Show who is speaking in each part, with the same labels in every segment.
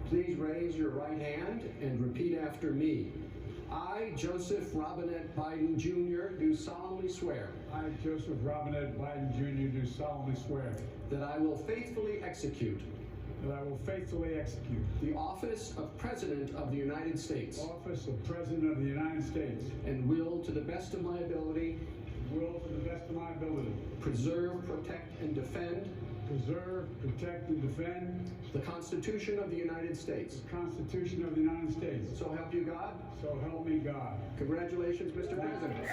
Speaker 1: Please raise your right hand and repeat after me. I, Joseph Robinette Biden Jr., do solemnly swear.
Speaker 2: I, Joseph Robinette Biden Jr., do solemnly swear
Speaker 1: that I will faithfully execute the office of President of the United States.
Speaker 2: Office of President of the United States.
Speaker 1: And will, to the best of my ability, preserve, protect, and defend the Constitution of the United States.
Speaker 2: The Constitution of the United States.
Speaker 1: So help you God.
Speaker 2: So help me God.
Speaker 1: Congratulations, Mr. President.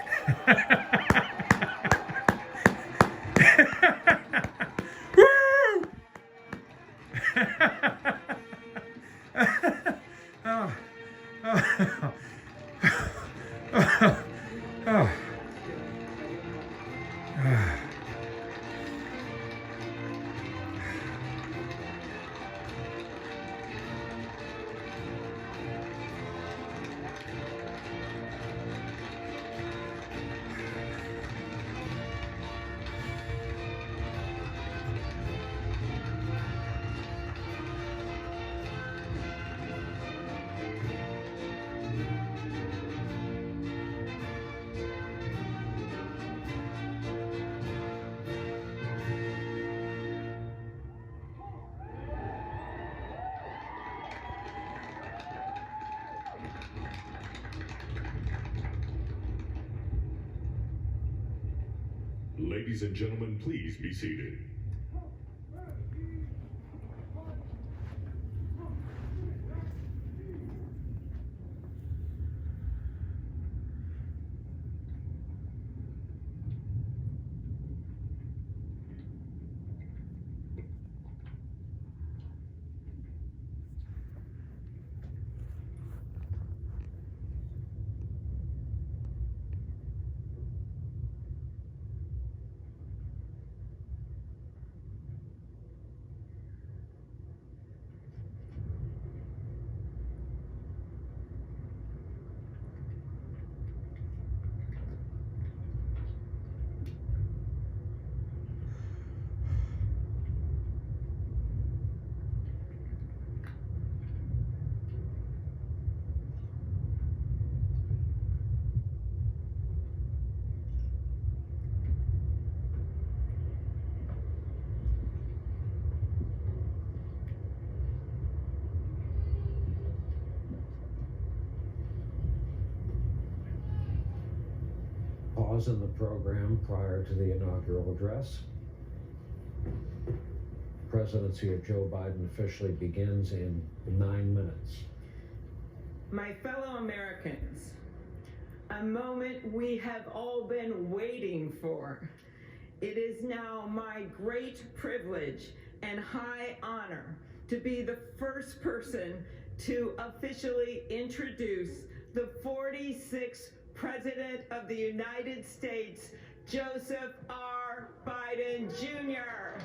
Speaker 3: Ladies and gentlemen, please be seated.
Speaker 4: Pause in the program prior to the inaugural address. Presidency of Joe Biden officially begins in 9 minutes.
Speaker 5: My fellow Americans, a moment we have all been waiting for. It is now my great privilege and high honor to be the first person to officially introduce the 46th President of the United States, Joseph R. Biden, Jr.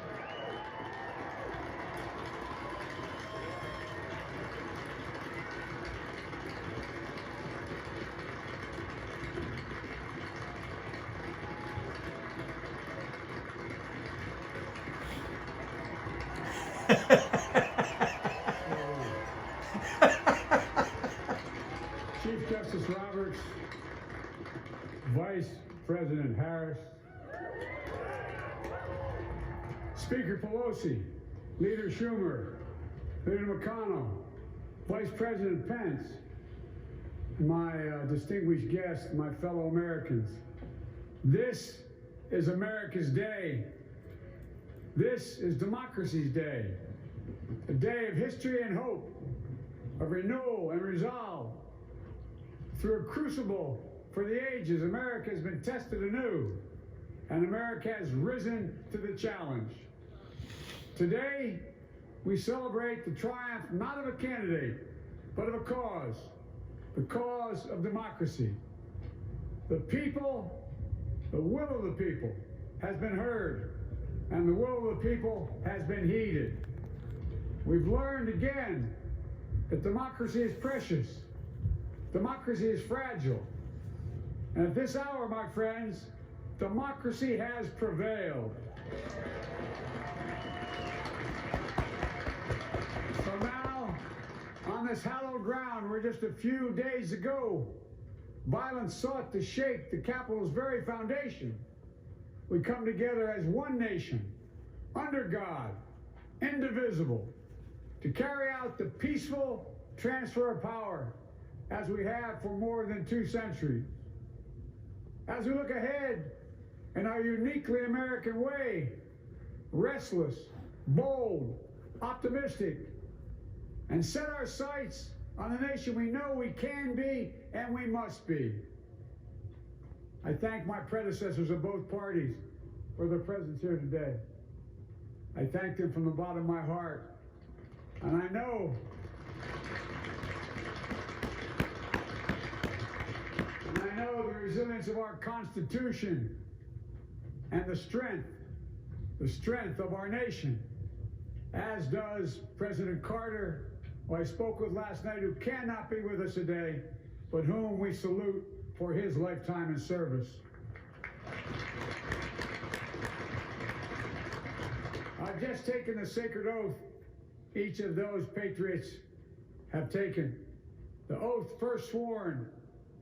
Speaker 2: Chief Justice Roberts, Vice President Harris, Speaker Pelosi, Leader Schumer, Leader McConnell, Vice President Pence, my distinguished guests, my fellow Americans. This is America's day. This is democracy's day, a day of history and hope, of renewal and resolve. Through a crucible for the ages, America has been tested anew, and America has risen to the challenge. Today, we celebrate the triumph not of a candidate, but of a cause, the cause of democracy. The people, the will of the people has been heard, and the will of the people has been heeded. We've learned again that democracy is precious. Democracy is fragile. And at this hour, my friends, democracy has prevailed. So now, this hallowed ground where just a few days ago, violence sought to shake the Capitol's very foundation, we come together as one nation, under God, indivisible, to carry out the peaceful transfer of power as we have for more than 2 centuries. As we look ahead in our uniquely American way, restless, bold, optimistic, and set our sights on the nation we know we can be and we must be. I thank my predecessors of both parties for their presence here today. I thank them from the bottom of my heart. And I know the resilience of our Constitution and the strength of our nation, as does President Carter, who I spoke with last night, who cannot be with us today, but whom we salute for his lifetime in service. I've just taken the sacred oath each of those patriots have taken, the oath first sworn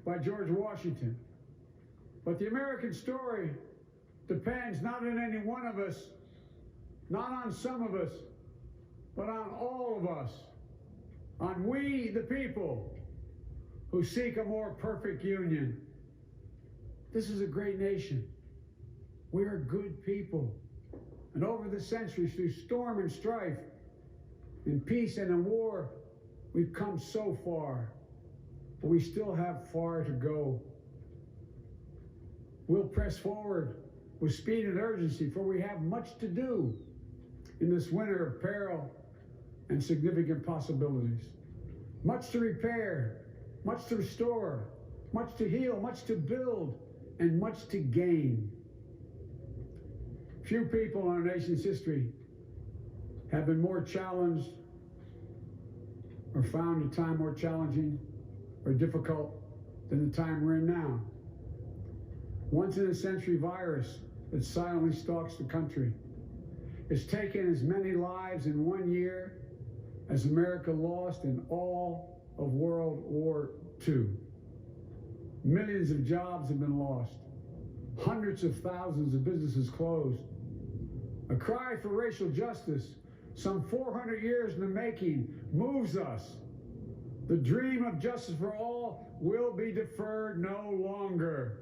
Speaker 2: by George Washington. But the American story depends not on any one of us, not on some of us, but on all of us, on we the people who seek a more perfect union. This is a great nation. We are good people. And over the centuries, through storm and strife, in peace and in war, we've come so far, but we still have far to go. We'll press forward with speed and urgency, for we have much to do in this winter of peril and significant possibilities. Much to repair, much to restore, much to heal, much to build, and much to gain. Few people in our nation's history have been more challenged or found a time more challenging or difficult than the time we're in now. Once in a century virus that silently stalks the country. It's taken as many lives in 1 year as America lost in all of World War II. Millions of jobs have been lost. Hundreds of thousands of businesses closed. A cry for racial justice, some 400 years in the making, moves us. The dream of justice for all will be deferred no longer.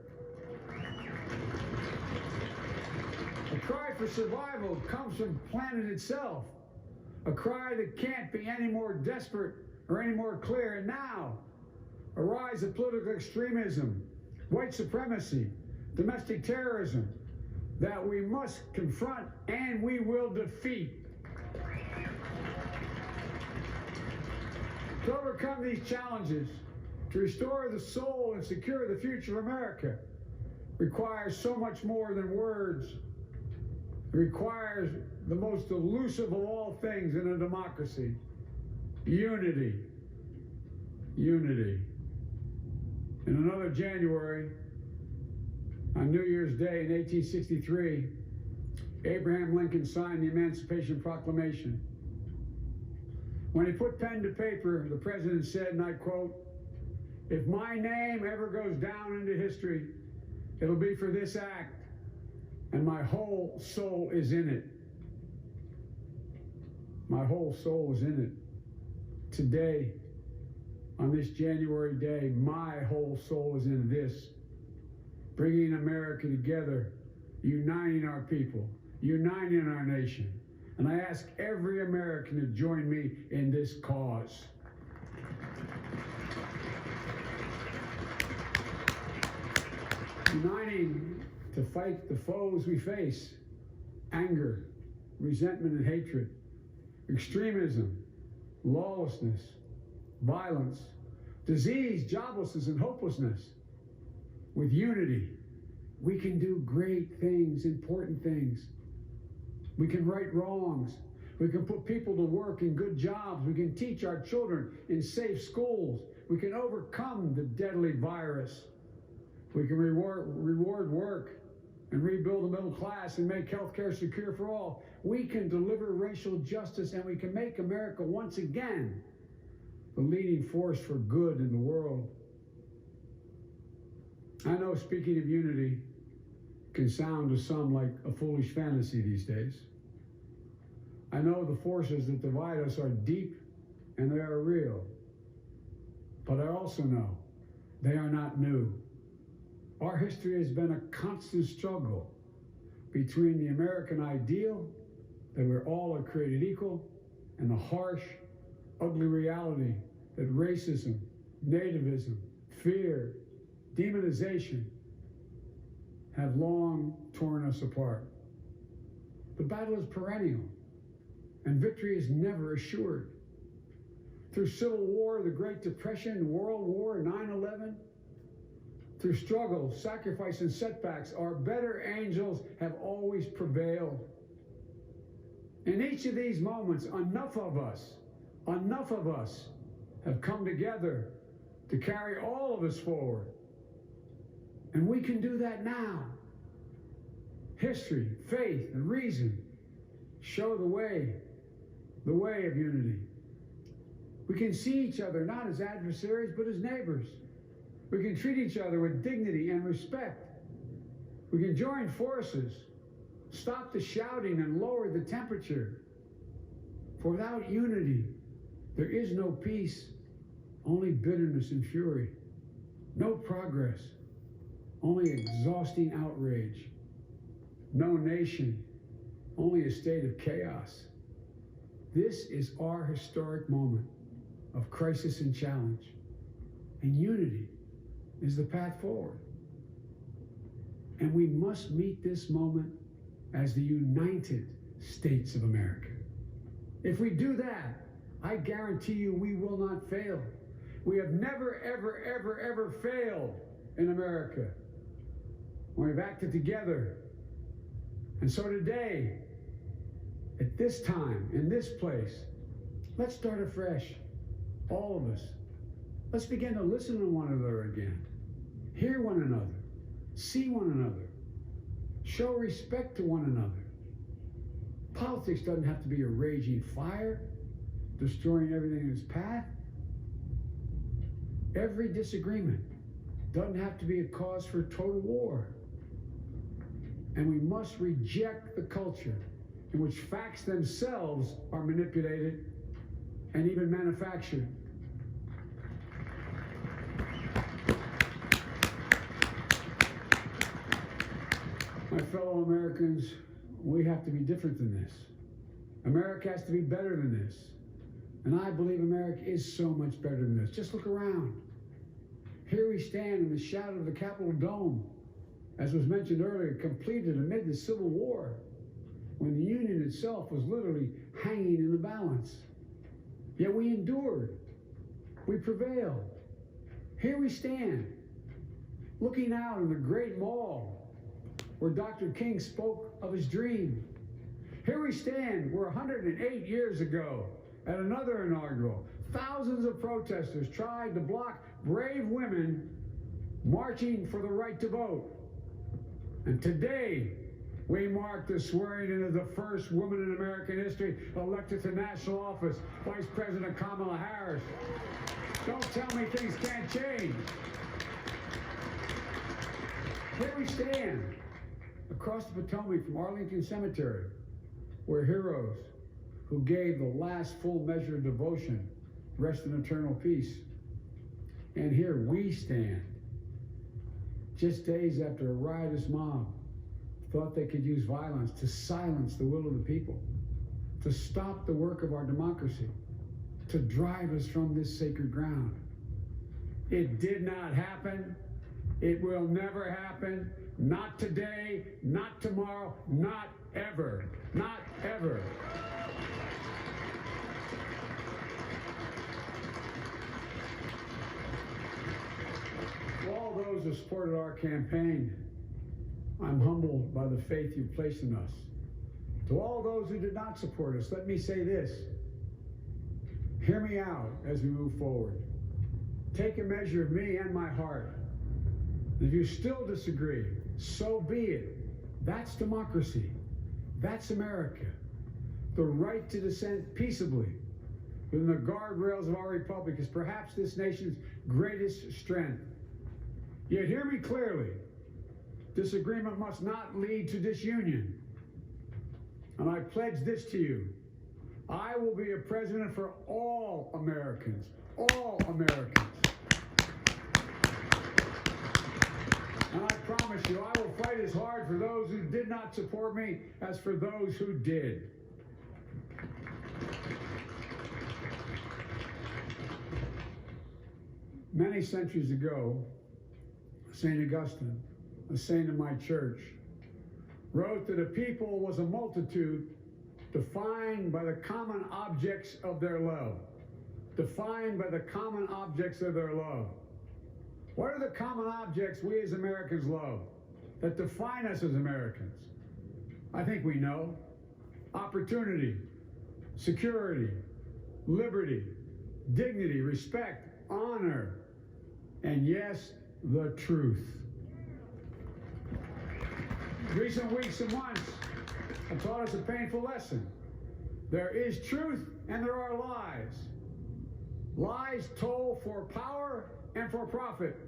Speaker 2: A cry for survival comes from the planet itself. A cry that can't be any more desperate or any more clear. And now, a rise of political extremism, white supremacy, domestic terrorism, that we must confront and we will defeat. To overcome these challenges, to restore the soul and secure the future of America, requires so much more than words. It requires the most elusive of all things in a democracy: unity. Unity. In another January, on New Year's Day in 1863, Abraham Lincoln signed the Emancipation Proclamation. When he put pen to paper, the president said, and I quote, "If my name ever goes down into history, it'll be for this act, and my whole soul is in it." My whole soul is in it. Today, on this January day, my whole soul is in this. Bringing America together, uniting our people, uniting our nation. And I ask every American to join me in this cause. Uniting to fight the foes we face: anger, resentment and hatred, extremism, lawlessness, violence, disease, joblessness, and hopelessness. With unity, we can do great things, important things. We can right wrongs. We can put people to work in good jobs. We can teach our children in safe schools. We can overcome the deadly virus. We can reward work and rebuild the middle class and make healthcare secure for all. We can deliver racial justice, and we can make America once again the leading force for good in the world. I know speaking of unity can sound to some like a foolish fantasy these days. I know the forces that divide us are deep and they are real. But I also know they are not new. Our history has been a constant struggle between the American ideal that we're all created equal and the harsh, ugly reality that racism, nativism, fear, demonization have long torn us apart. The battle is perennial, and victory is never assured. Through Civil War, the Great Depression, World War, 9/11, through struggle, sacrifice, and setbacks, our better angels have always prevailed. In each of these moments, enough of us have come together to carry all of us forward. And we can do that now. History, faith, and reason show the way of unity. We can see each other not as adversaries, but as neighbors. We can treat each other with dignity and respect. We can join forces, stop the shouting, and lower the temperature. For without unity, there is no peace, only bitterness and fury. No progress, only exhausting outrage. No nation, only a state of chaos. This is our historic moment of crisis and challenge. And unity is the path forward. And we must meet this moment as the United States of America. If we do that, I guarantee you we will not fail. We have never, ever, ever, ever failed in America when we've acted together. And so today, at this time, in this place, let's start afresh. All of us. Let's begin to listen to one another again. Hear one another. See one another. Show respect to one another. Politics doesn't have to be a raging fire, destroying everything in its path. Every disagreement doesn't have to be a cause for total war. And we must reject the culture in which facts themselves are manipulated and even manufactured. My fellow Americans, we have to be different than this. America has to be better than this. And I believe America is so much better than this. Just look around. Here we stand in the shadow of the Capitol Dome, as was mentioned earlier, completed amid the Civil War, when the Union itself was literally hanging in the balance. Yet we endured. We prevailed. Here we stand, looking out on the great mall where Dr. King spoke of his dream. Here we stand where 108 years ago, at another inaugural, thousands of protesters tried to block brave women marching for the right to vote. And today, we mark the swearing in of the first woman in American history elected to national office, Vice President Kamala Harris. Don't tell me things can't change. Here we stand, across the Potomac from Arlington Cemetery, where heroes who gave the last full measure of devotion rest in eternal peace. And here we stand, just days after a riotous mob thought they could use violence to silence the will of the people, to stop the work of our democracy, to drive us from this sacred ground. It did not happen. It will never happen. Not today, not tomorrow, not ever. Not ever. To all those who supported our campaign, I'm humbled by the faith you've placed in us. To all those who did not support us, let me say this. Hear me out as we move forward. Take a measure of me and my heart. If you still disagree, so be it. That's democracy. That's America. The right to dissent peaceably. within the guardrails of our republic is perhaps this nation's greatest strength. Yet hear me clearly. Disagreement must not lead to disunion. And I pledge this to you. I will be a president for all Americans. All Americans. And I promise you, I will fight as hard for those who did not support me as for those who did. Many centuries ago, St. Augustine, a saint of my church, wrote that a people was a multitude defined by the common objects of their love. Defined by the common objects of their love. What are the common objects we as Americans love that define us as Americans? I think we know. Opportunity, security, liberty, dignity, respect, honor, and yes, the truth. Recent weeks and months have taught us a painful lesson. There is truth and there are lies. Lies told for power and for profit.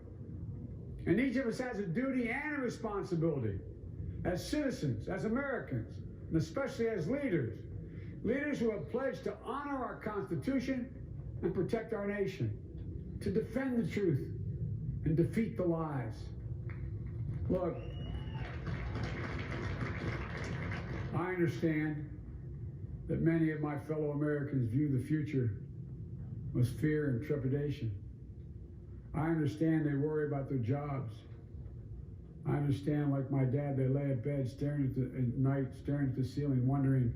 Speaker 2: And each of us has a duty and a responsibility as citizens, as Americans, and especially as leaders. Leaders who have pledged to honor our Constitution and protect our nation, to defend the truth and defeat the lies. Look, I understand that many of my fellow Americans view the future with fear and trepidation. I understand they worry about their jobs. I understand, like my dad, they lay at bed at night, staring at the ceiling, wondering,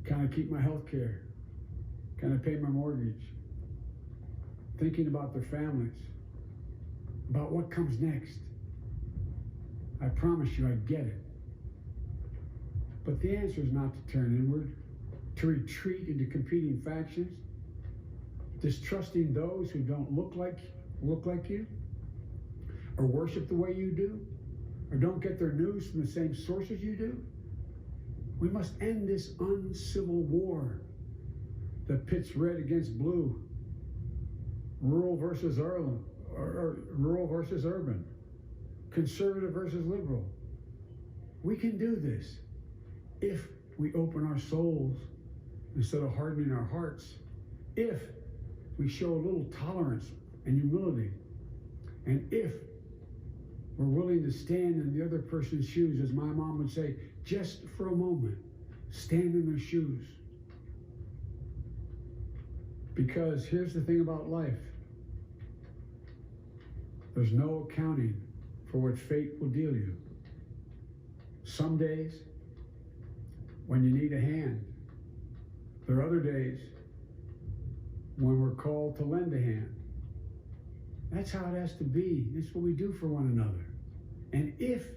Speaker 2: can I keep my health care? Can I pay my mortgage? Thinking about their families, about what comes next. I promise you, I get it. But the answer is not to turn inward, to retreat into competing factions, distrusting those who don't look like you, or worship the way you do, or don't get their news from the same sources you do. We must end this uncivil war that pits red against blue, rural versus urban, conservative versus liberal. We can do this if we open our souls instead of hardening our hearts, if we show a little tolerance and humility, and if we're willing to stand in the other person's shoes, as my mom would say, just for a moment, stand in their shoes. Because here's the thing about life. There's no accounting for what fate will deal you. Some days, when you need a hand. There are other days when we're called to lend a hand. That's how it has to be. This is what we do for one another. And if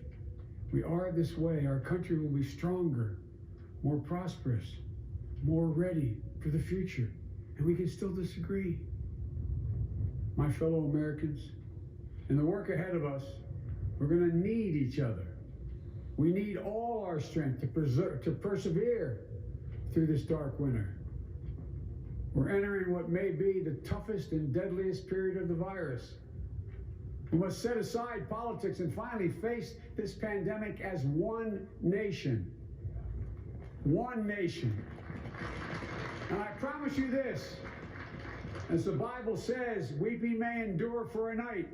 Speaker 2: we are this way, our country will be stronger, more prosperous, more ready for the future. And we can still disagree. My fellow Americans, in the work ahead of us, we're going to need each other. We need all our strength to persevere through this dark winter. We're entering what may be the toughest and deadliest period of the virus. We must set aside politics and finally face this pandemic as one nation. One nation. And I promise you this, as the Bible says, weeping may endure for a night,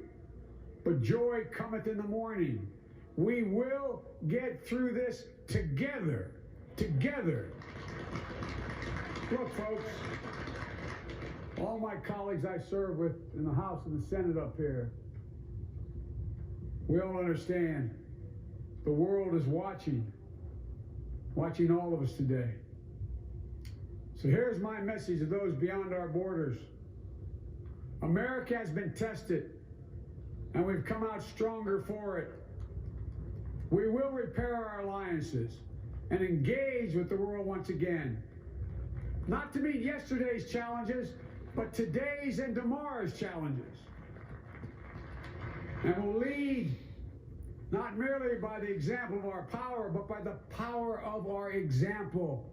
Speaker 2: but joy cometh in the morning. We will get through this together. Together. Look, folks, all my colleagues I serve with in the House and the Senate up here, we all understand the world is watching all of us today. So here's my message to those beyond our borders. America has been tested, and we've come out stronger for it. We will repair our alliances and engage with the world once again. Not to meet yesterday's challenges, but today's and tomorrow's challenges. And we'll lead not merely by the example of our power, but by the power of our example.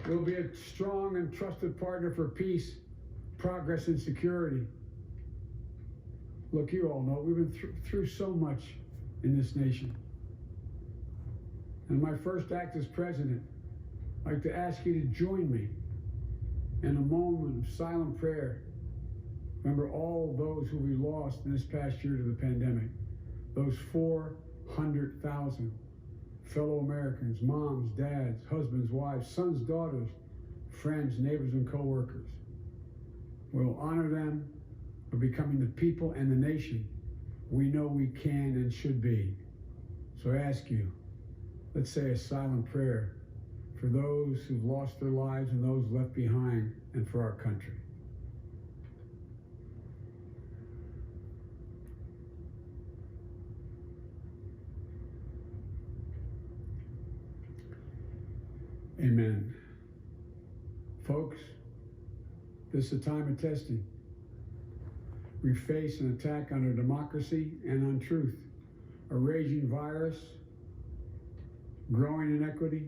Speaker 2: We'll be a strong and trusted partner for peace, progress, and security. Look, you all know we've been through so much in this nation. And my first act as president, I'd like to ask you to join me in a moment of silent prayer. Remember all those who we lost in this past year to the pandemic. Those 400,000 fellow Americans, moms, dads, husbands, wives, sons, daughters, friends, neighbors, and co-workers. We'll honor them for becoming the people and the nation we know we can and should be. So I ask you, let's say a silent prayer for those who've lost their lives and those left behind, and for our country. Amen. Folks, this is a time of testing. We face an attack on our democracy and on truth, a raging virus, growing inequity,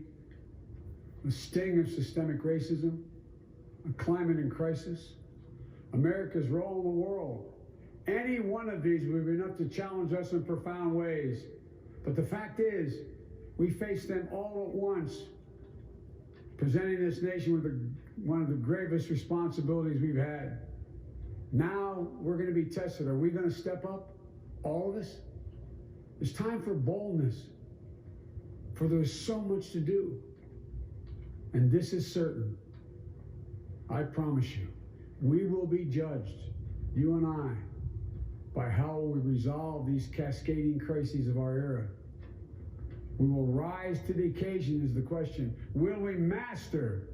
Speaker 2: the sting of systemic racism, a climate in crisis, America's role in the world. Any one of these would be enough to challenge us in profound ways. But the fact is, we face them all at once, presenting this nation with one of the gravest responsibilities we've had. Now we're going to be tested. Are we going to step up? All of us? It's time for boldness, for there's so much to do. And this is certain. I promise you, we will be judged, you and I, by how we resolve these cascading crises of our era. We will rise to the occasion is the question. Will we master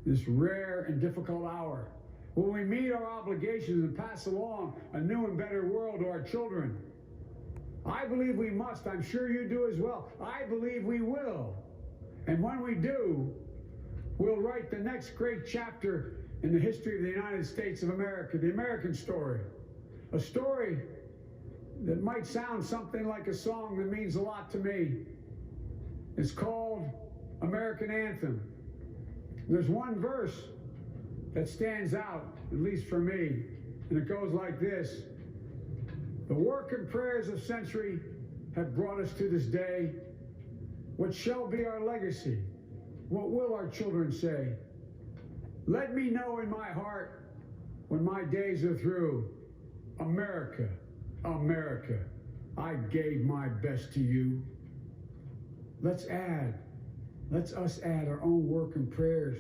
Speaker 2: this rare and difficult hour? Will we meet our obligations and pass along a new and better world to our children? I believe we must. I'm sure you do as well. I believe we will. And when we do, we'll write the next great chapter in the history of the United States of America, the American story. A story that might sound something like a song that means a lot to me. It's called American Anthem. There's one verse that stands out, at least for me, and it goes like this. The work and prayers of century have brought us to this day. What shall be our legacy? What will our children say? Let me know in my heart when my days are through. America, America, I gave my best to you. Let's us add our own work and prayers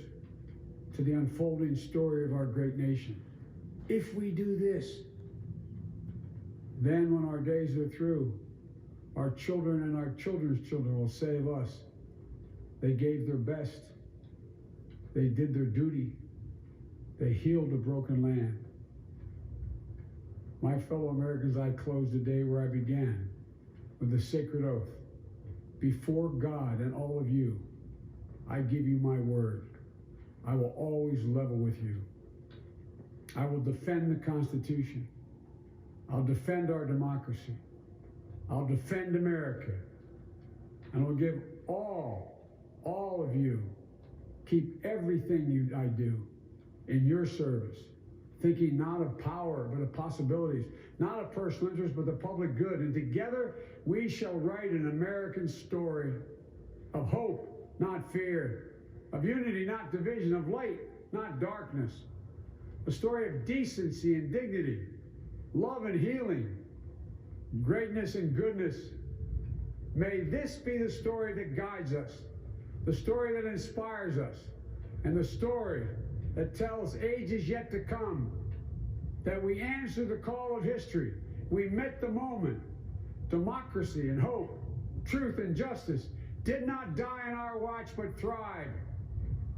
Speaker 2: to the unfolding story of our great nation. If we do this, then when our days are through, our children and our children's children will say of us, they gave their best, they did their duty, they healed a broken land. My fellow Americans, I close the day where I began, with the sacred oath. Before God and all of you, I give you my word. I will always level with you. I will defend the Constitution. I'll defend our democracy. I'll defend America. And I'll give all of you, keep everything I do in your service, thinking not of power, but of possibilities, not of personal interest, but the public good. And together, we shall write an American story of hope, not fear, of unity, not division, of light, not darkness, a story of decency and dignity, love and healing, greatness and goodness. May this be the story that guides us, the story that inspires us, and the story that tells ages yet to come that we answered the call of history. We met the moment. Democracy and hope, truth and justice did not die on our watch but thrived.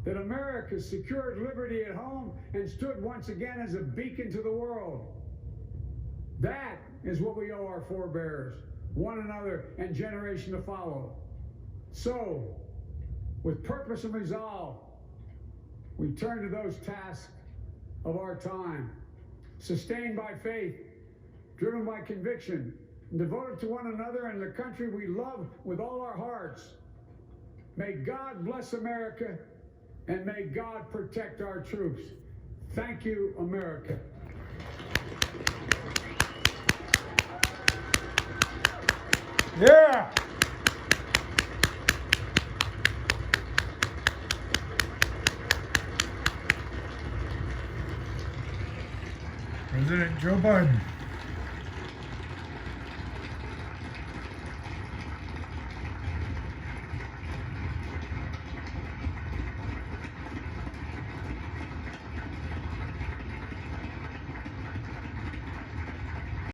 Speaker 2: That America secured liberty at home and stood once again as a beacon to the world. That is what we owe our forebears, one another, and generation to follow. So, with purpose and resolve, we turn to those tasks of our time, sustained by faith, driven by conviction, and devoted to one another and the country we love with all our hearts. May God bless America. and may God protect our troops. Thank you, America.
Speaker 6: Yeah! President Joe Biden.